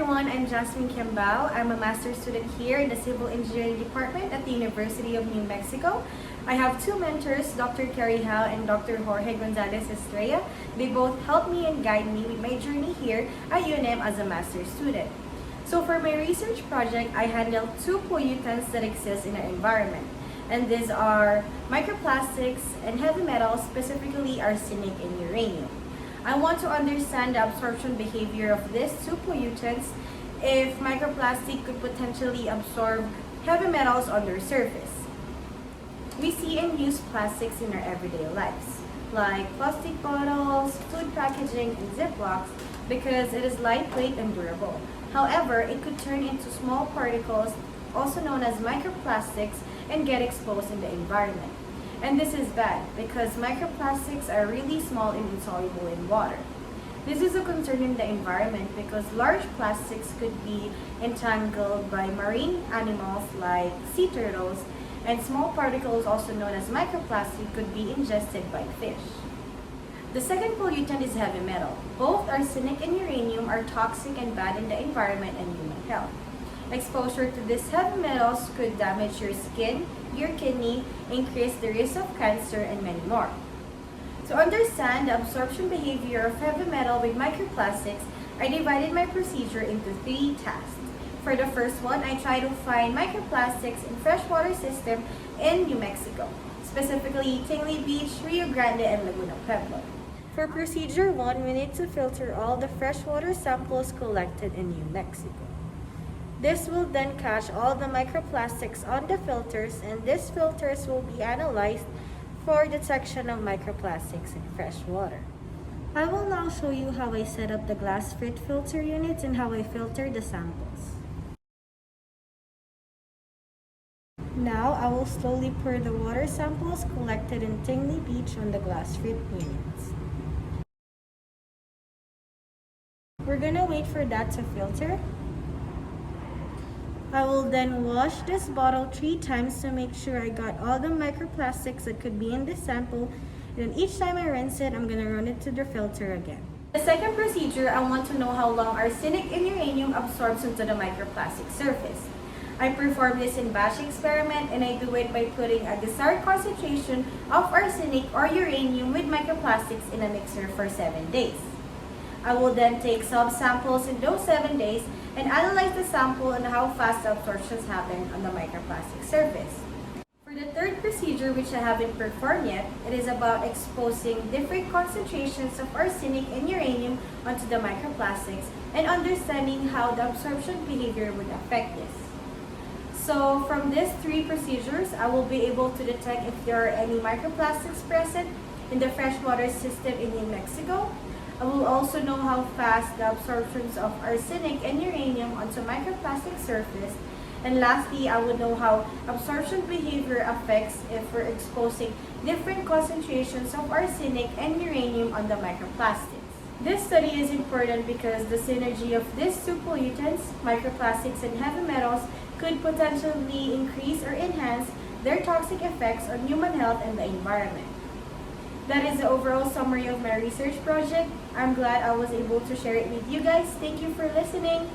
everyone, I'm Jasmine Quiambao. I'm a master's student here in the Civil Engineering Department at the University of New Mexico. I have two mentors, Dr. Carrie Howe and Dr. Jorge Gonzalez Estrella. They both help me and guide me with my journey here at UNM as a master's student. So for my research project, I handled two pollutants that exist in our environment. And these are microplastics and heavy metals, specifically arsenic and uranium. I want to understand the absorption behavior of these two pollutants if microplastic could potentially absorb heavy metals on their surface. We see and use plastics in our everyday lives, like plastic bottles, food packaging, and Ziplocs, because it is lightweight and durable. However, it could turn into small particles, also known as microplastics, and get exposed in the environment. And this is bad because microplastics are really small and insoluble in water. This is a concern in the environment because large plastics could be entangled by marine animals like sea turtles, and small particles, also known as microplastic, could be ingested by fish. The second pollutant is heavy metal. Both arsenic and uranium are toxic and bad in the environment and human health. Exposure to these heavy metals could damage your skin, your kidney, increase the risk of cancer, and many more. To understand the absorption behavior of heavy metal with microplastics, I divided my procedure into 3 tasks. For the first one, I tried to find microplastics in freshwater system in New Mexico, specifically Tingley Beach, Rio Grande, and Laguna Pueblo. For procedure 1, we need to filter all the freshwater samples collected in New Mexico. This will then catch all the microplastics on the filters, and these filters will be analyzed for detection of microplastics in fresh water. I will now show you how I set up the glass-fit filter units and how I filter the samples. Now, I will slowly pour the water samples collected in Tingley Beach on the glass-fit units. We're gonna wait for that to filter. I will then wash this bottle 3 times to make sure I got all the microplastics that could be in this sample. And then each time I rinse it, I'm gonna run it to the filter again. The second procedure, I want to know how long arsenic and uranium absorbs into the microplastic surface. I perform this in batch experiment, and I do it by putting a desired concentration of arsenic or uranium with microplastics in a mixer for 7 days. I will then take sub-samples in those 7 days and analyze the sample and how fast the absorptions happen on the microplastic surface. For the third procedure, which I haven't performed yet, it is about exposing different concentrations of arsenic and uranium onto the microplastics and understanding how the absorption behavior would affect this. So from these 3 procedures, I will be able to detect if there are any microplastics present in the freshwater system in New Mexico. I will also know how fast the absorptions of arsenic and uranium onto microplastic surface. And lastly, I will know how absorption behavior affects if we're exposing different concentrations of arsenic and uranium on the microplastics. This study is important because the synergy of these 2 pollutants, microplastics and heavy metals, could potentially increase or enhance their toxic effects on human health and the environment. That is the overall summary of my research project. I'm glad I was able to share it with you guys. Thank you for listening.